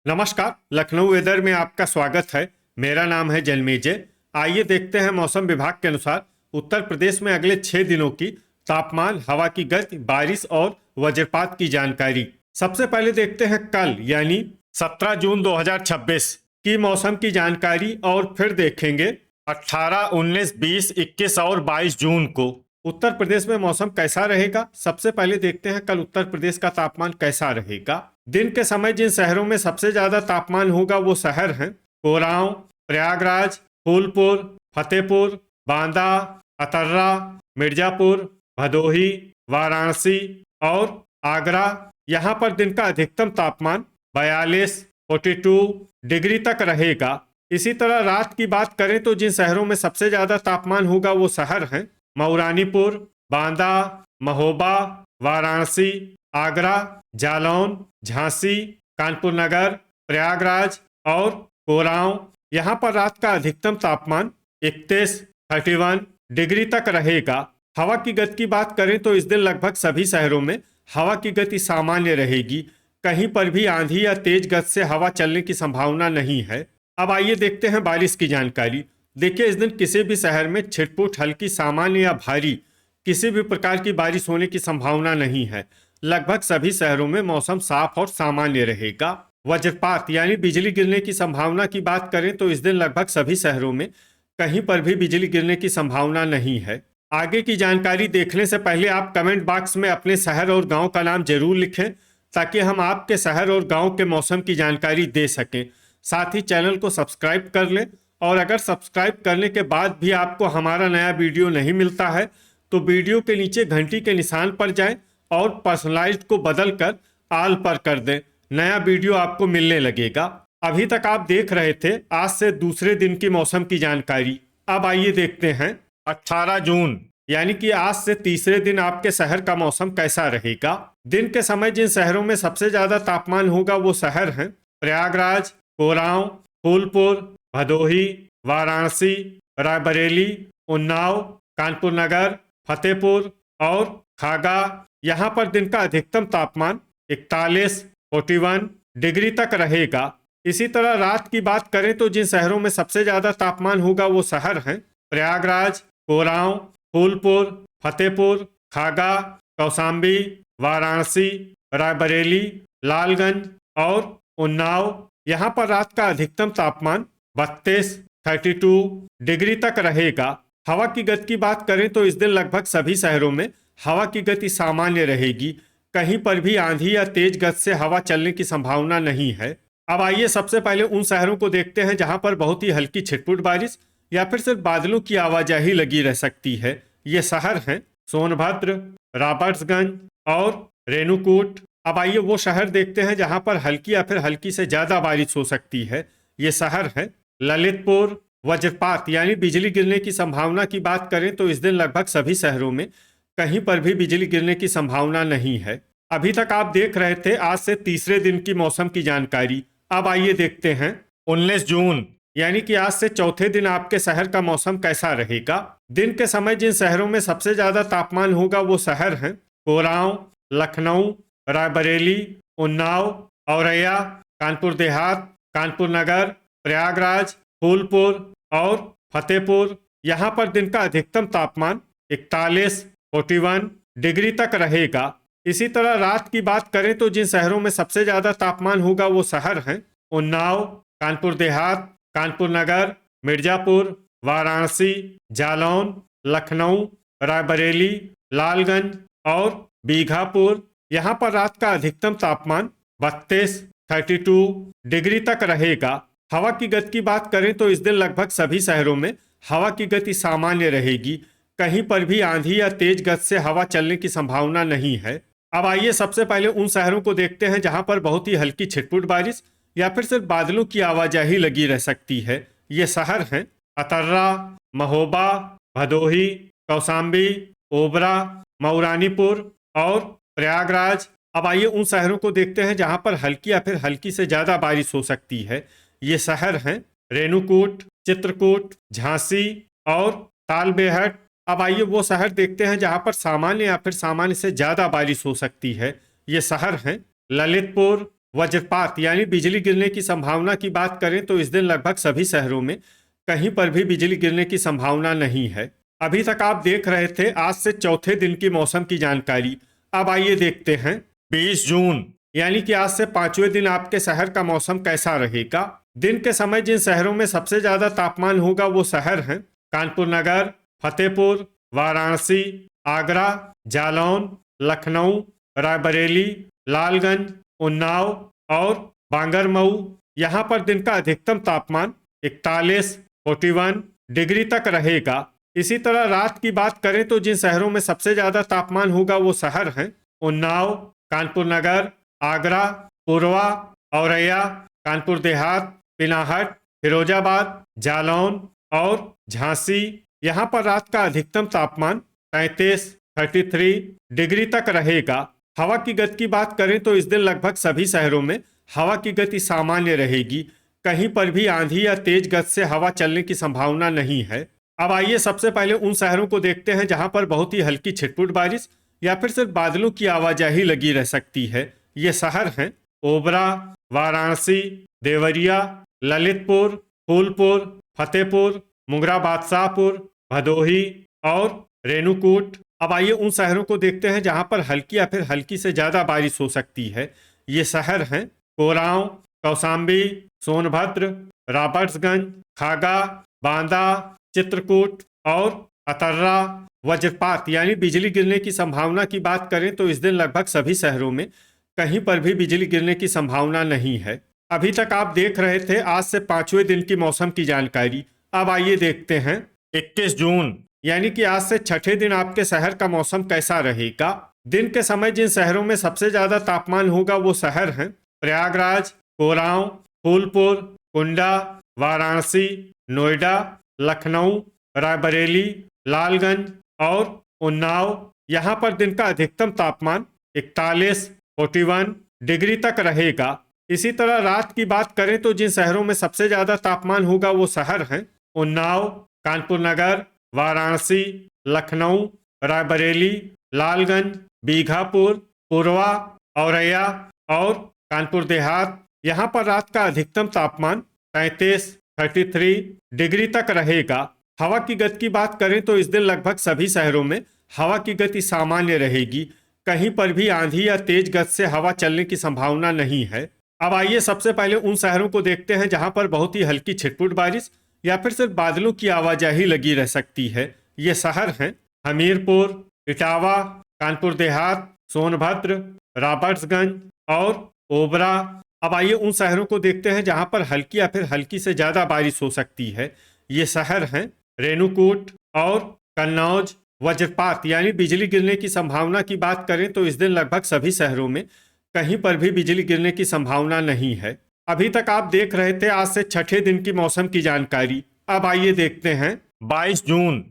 नमस्कार। लखनऊ वेदर में आपका स्वागत है। मेरा नाम है जन्मेजय। आइए देखते हैं मौसम विभाग के अनुसार उत्तर प्रदेश में अगले 6 दिनों की तापमान, हवा की गति, बारिश और वज्रपात की जानकारी। सबसे पहले देखते हैं कल यानी 17 जून 2026 की मौसम की जानकारी और फिर देखेंगे 18, 19, 20, 21 और 22 जून को उत्तर प्रदेश में मौसम कैसा रहेगा। सबसे पहले देखते हैं कल उत्तर प्रदेश का तापमान कैसा रहेगा। दिन के समय जिन शहरों में सबसे ज्यादा तापमान होगा वो शहर हैं कोरांव, प्रयागराज, फूलपुर, फतेहपुर, बांदा, अतर्रा, मिर्जापुर, भदोही, वाराणसी और आगरा। यहाँ पर दिन का अधिकतम तापमान 42, 42 डिग्री तक रहेगा। इसी तरह रात की बात करें तो जिन शहरों में सबसे ज्यादा तापमान होगा वो शहर हैं मऊरानीपुर, बांदा, महोबा, वाराणसी, आगरा, जालौन, झांसी, कानपुर नगर, प्रयागराज और कोरांव। यहाँ पर रात का अधिकतम तापमान 31, 31 डिग्री तक रहेगा। हवा की गति की बात करें तो इस दिन लगभग सभी शहरों में हवा की गति सामान्य रहेगी। कहीं पर भी आंधी या तेज गति से हवा चलने की संभावना नहीं है। अब आइए देखते हैं बारिश की जानकारी। देखिए, इस दिन किसी भी शहर में छिटपुट, हल्की, सामान्य या भारी किसी भी प्रकार की बारिश होने की संभावना नहीं है। लगभग सभी शहरों में मौसम साफ और सामान्य रहेगा। वज्रपात यानी बिजली गिरने की संभावना की बात करें तो इस दिन लगभग सभी शहरों में कहीं पर भी बिजली गिरने की संभावना नहीं है। आगे की जानकारी देखने से पहले आप कमेंट बॉक्स में अपने शहर और गांव का नाम जरूर लिखें ताकि हम आपके शहर और गांव के मौसम की जानकारी दे सकें। साथ ही चैनल को सब्सक्राइब कर लें और अगर सब्सक्राइब करने के बाद भी आपको हमारा नया वीडियो नहीं मिलता है तो वीडियो के नीचे घंटी के निशान पर जाएं और पर्सनलाइज्ड को बदलकर आल पर कर दें। नया वीडियो आपको मिलने लगेगा। अभी तक आप देख रहे थे आज से दूसरे दिन की मौसम की जानकारी। अब आइए देखते हैं 18 जून यानी कि आज से तीसरे दिन आपके शहर का मौसम कैसा रहेगा। दिन के समय जिन शहरों में सबसे ज्यादा तापमान होगा वो शहर हैं प्रयागराज, कोरांव, फूलपुर, भदोही, वाराणसी, रायबरेली, उन्नाव, कानपुर नगर, फतेहपुर और खागा। यहाँ पर दिन का अधिकतम तापमान 41, 41 डिग्री तक रहेगा। इसी तरह रात की बात करें तो जिन शहरों में सबसे ज्यादा तापमान होगा वो शहर हैं प्रयागराज, कोरांव, फूलपुर, फतेहपुर, खागा, कौशाम्बी, वाराणसी, रायबरेली, लालगंज और उन्नाव। यहाँ पर रात का अधिकतम तापमान 32, 32 डिग्री तक रहेगा। हवा की गति की बात करें तो इस दिन लगभग सभी शहरों में हवा की गति सामान्य रहेगी। कहीं पर भी आंधी या तेज गति से हवा चलने की संभावना नहीं है। अब आइए सबसे पहले उन शहरों को देखते हैं जहां पर बहुत ही हल्की छिटपुट बारिश या फिर सिर्फ बादलों की आवाजाही लगी रह सकती है। ये शहर हैं सोनभद्र, रॉबर्ट्सगंज और रेणुकूट। अब आइए वो शहर देखते हैं जहां पर हल्की या फिर हल्की से ज्यादा बारिश हो सकती है। ये शहर है ललितपुर। वज्रपात यानी बिजली गिरने की संभावना की बात करें तो इस दिन लगभग सभी शहरों में कहीं पर भी बिजली गिरने की संभावना नहीं है। अभी तक आप देख रहे थे आज से तीसरे दिन की मौसम की जानकारी। अब आइए देखते हैं 19 जून यानी कि आज से चौथे दिन आपके शहर का मौसम कैसा रहेगा। दिन के समय जिन शहरों में सबसे ज्यादा तापमान होगा वो शहर हैं कोरांव, लखनऊ, रायबरेली, उन्नाव, औरैया, कानपुर देहात, कानपुर नगर, प्रयागराज, फूलपुर और फतेहपुर। यहाँ पर दिन का अधिकतम तापमान 41, 41 डिग्री तक रहेगा। इसी तरह रात की बात करें तो जिन शहरों में सबसे ज्यादा तापमान होगा वो शहर हैं उन्नाव, कानपुर देहात, कानपुर नगर, मिर्जापुर, वाराणसी, जालौन, लखनऊ, रायबरेली, लालगंज और बीघापुर। यहाँ पर रात का अधिकतम तापमान 32, 32 डिग्री तक रहेगा। हवा की गति की बात करें तो इस दिन लगभग सभी शहरों में हवा की गति सामान्य रहेगी। कहीं पर भी आंधी या तेज गति से हवा चलने की संभावना नहीं है। अब आइए सबसे पहले उन शहरों को देखते हैं जहां पर बहुत ही हल्की छिटपुट बारिश या फिर सिर्फ बादलों की आवाजाही लगी रह सकती है। ये शहर हैं अतर्रा, महोबा, भदोही, कौशाम्बी, ओबरा, मऊरानीपुर और प्रयागराज। अब आइए उन शहरों को देखते हैं जहां पर हल्की या फिर हल्की से ज्यादा बारिश हो सकती है। ये शहर हैं रेणुकूट, चित्रकूट, झांसी और तालबेहट। अब आइए वो शहर देखते हैं जहां पर सामान्य या फिर सामान्य से ज्यादा बारिश हो सकती है। ये शहर हैं ललितपुर, वज्रपात यानी बिजली गिरने की संभावना की बात करें तो इस दिन लगभग सभी शहरों में कहीं पर भी बिजली गिरने की संभावना नहीं है। अभी तक आप देख रहे थे आज से चौथे दिन की मौसम की जानकारी। अब आइए देखते हैं 20 जून यानी कि आज से पांचवें दिन आपके शहर का मौसम कैसा रहेगा। दिन के समय जिन शहरों में सबसे ज्यादा तापमान होगा वो शहर हैं कानपुर नगर, फतेहपुर, वाराणसी, आगरा, जालौन, लखनऊ, रायबरेली, लालगंज, उन्नाव और बांगरमऊ। यहाँ पर दिन का अधिकतम तापमान 41, 41 डिग्री तक रहेगा। इसी तरह रात की बात करें तो जिन शहरों में सबसे ज्यादा तापमान होगा वो शहर हैं उन्नाव, कानपुर नगर, आगरा, पुरवा, औरैया, कानपुर देहात, पिनाहट, फिरोजाबाद, जालौन और झांसी। यहाँ पर रात का अधिकतम तापमान 33, 33 डिग्री तक रहेगा। हवा की गति की बात करें तो इस दिन लगभग सभी शहरों में हवा की गति सामान्य रहेगी। कहीं पर भी आंधी या तेज गति से हवा चलने की संभावना नहीं है। अब आइए सबसे पहले उन शहरों को देखते हैं जहां पर बहुत ही हल्की छिटपुट बारिश या फिर सिर्फ बादलों की आवाजाही लगी रह सकती है। ये शहर हैं ओबरा, वाराणसी, देवरिया, ललितपुर, फूलपुर, फतेहपुर, मुंगरा बादशाहपुर, भदोही और रेणुकूट। अब आइए उन शहरों को देखते हैं जहां पर हल्की या फिर हल्की से ज्यादा बारिश हो सकती है। ये शहर हैं कोरांव, कौशाम्बी, सोनभद्र, रॉबर्ट्सगंज, खागा, बांदा, चित्रकूट और अतर्रा। वज्रपात यानी बिजली गिरने की संभावना की बात करें तो इस दिन लगभग सभी शहरों में कहीं पर भी बिजली गिरने की संभावना नहीं है। अभी तक आप देख रहे थे आज से पांचवें दिन की मौसम की जानकारी। अब आइए देखते हैं 21 जून यानी कि आज से छठे दिन आपके शहर का मौसम कैसा रहेगा। दिन के समय जिन शहरों में सबसे ज्यादा तापमान होगा वो शहर हैं प्रयागराज, कोरांव, फूलपुर, कुंडा, वाराणसी, नोएडा, लखनऊ, रायबरेली, लालगंज और उन्नाव। यहाँ पर दिन का अधिकतम तापमान 41, 41 डिग्री तक रहेगा। इसी तरह रात की बात करें तो जिन शहरों में सबसे ज्यादा तापमान होगा वो शहर हैं उन्नाव, कानपुर नगर, वाराणसी, लखनऊ, रायबरेली, लालगंज, बीघापुर, पुरवा, औरैया और कानपुर देहात। यहाँ पर रात का अधिकतम तापमान 33, 33 डिग्री तक रहेगा। हवा की गति की बात करें तो इस दिन लगभग सभी शहरों में हवा की गति सामान्य रहेगी। कहीं पर भी आंधी या तेज गति से हवा चलने की संभावना नहीं है। अब आइए सबसे पहले उन शहरों को देखते हैं जहां पर बहुत ही हल्की छिटपुट बारिश या फिर सिर्फ बादलों की आवाजाही लगी रह सकती है। ये शहर हैं हमीरपुर, इटावा, कानपुर देहात, सोनभद्र, रॉबर्ट्सगंज और ओबरा। अब आइए उन शहरों को देखते हैं जहां पर हल्की या फिर हल्की से ज्यादा बारिश हो सकती है। ये शहर हैं रेणुकूट और कन्नौज। वज्रपात यानी बिजली गिरने की संभावना की बात करें तो इस दिन लगभग सभी शहरों में कहीं पर भी बिजली गिरने की संभावना नहीं है। अभी तक आप देख रहे थे आज से छठे दिन की मौसम की जानकारी। अब आइए देखते हैं 22 जून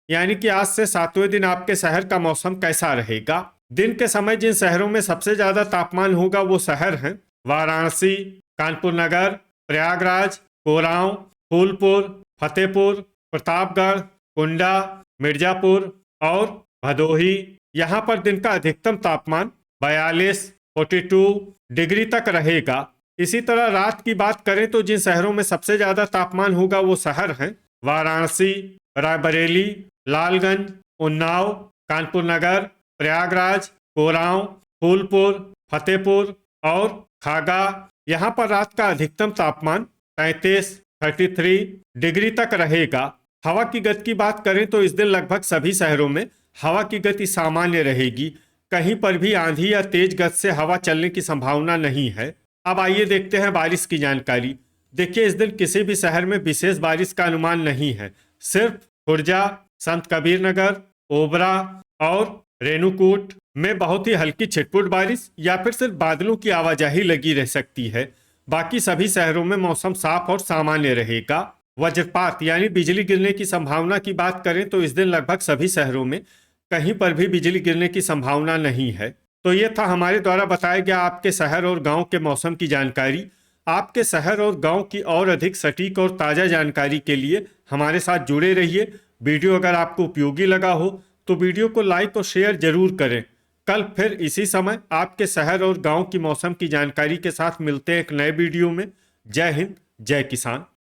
यानी कि आज से सातवें दिन आपके शहर का मौसम कैसा रहेगा। दिन के समय जिन शहरों में सबसे ज्यादा तापमान होगा वो शहर हैं वाराणसी, कानपुर नगर, प्रयागराज, कोरांव, फूलपुर, फतेहपुर, प्रतापगढ़, कुंडा, मिर्जापुर और भदोही। यहाँ पर दिन का अधिकतम तापमान 42, 42 डिग्री तक रहेगा। इसी तरह रात की बात करें तो जिन शहरों में सबसे ज्यादा तापमान होगा वो शहर हैं वाराणसी, रायबरेली, लालगंज, उन्नाव, कानपुर नगर, प्रयागराज, कोरांव, फूलपुर, फतेहपुर और खागा। यहाँ पर रात का अधिकतम तापमान 33, 33 डिग्री तक रहेगा। हवा की गति की बात करें तो इस दिन लगभग सभी शहरों में हवा की गति सामान्य रहेगी। कहीं पर भी आंधी या तेज गति से हवा चलने की संभावना नहीं है। अब आइए देखते हैं बारिश की जानकारी। देखिए इस दिन किसी भी शहर में विशेष बारिश का अनुमान नहीं है। सिर्फ खुर्जा, संत कबीर नगर, ओबरा और रेणुकूट में बहुत ही हल्की छिटपुट बारिश या फिर सिर्फ बादलों की आवाजाही लगी रह सकती है। बाकी सभी शहरों में मौसम साफ और सामान्य रहेगा। वज्रपात यानी बिजली गिरने की संभावना की बात करें तो इस दिन लगभग सभी शहरों में कहीं पर भी बिजली गिरने की संभावना नहीं है। तो ये था हमारे द्वारा बताया गया आपके शहर और गांव के मौसम की जानकारी। आपके शहर और गांव की और अधिक सटीक और ताज़ा जानकारी के लिए हमारे साथ जुड़े रहिए। वीडियो अगर आपको उपयोगी लगा हो तो वीडियो को लाइक और शेयर जरूर करें। कल फिर इसी समय आपके शहर और गांव की मौसम की जानकारी के साथ मिलते हैं एक नए वीडियो में। जय हिंद, जय किसान।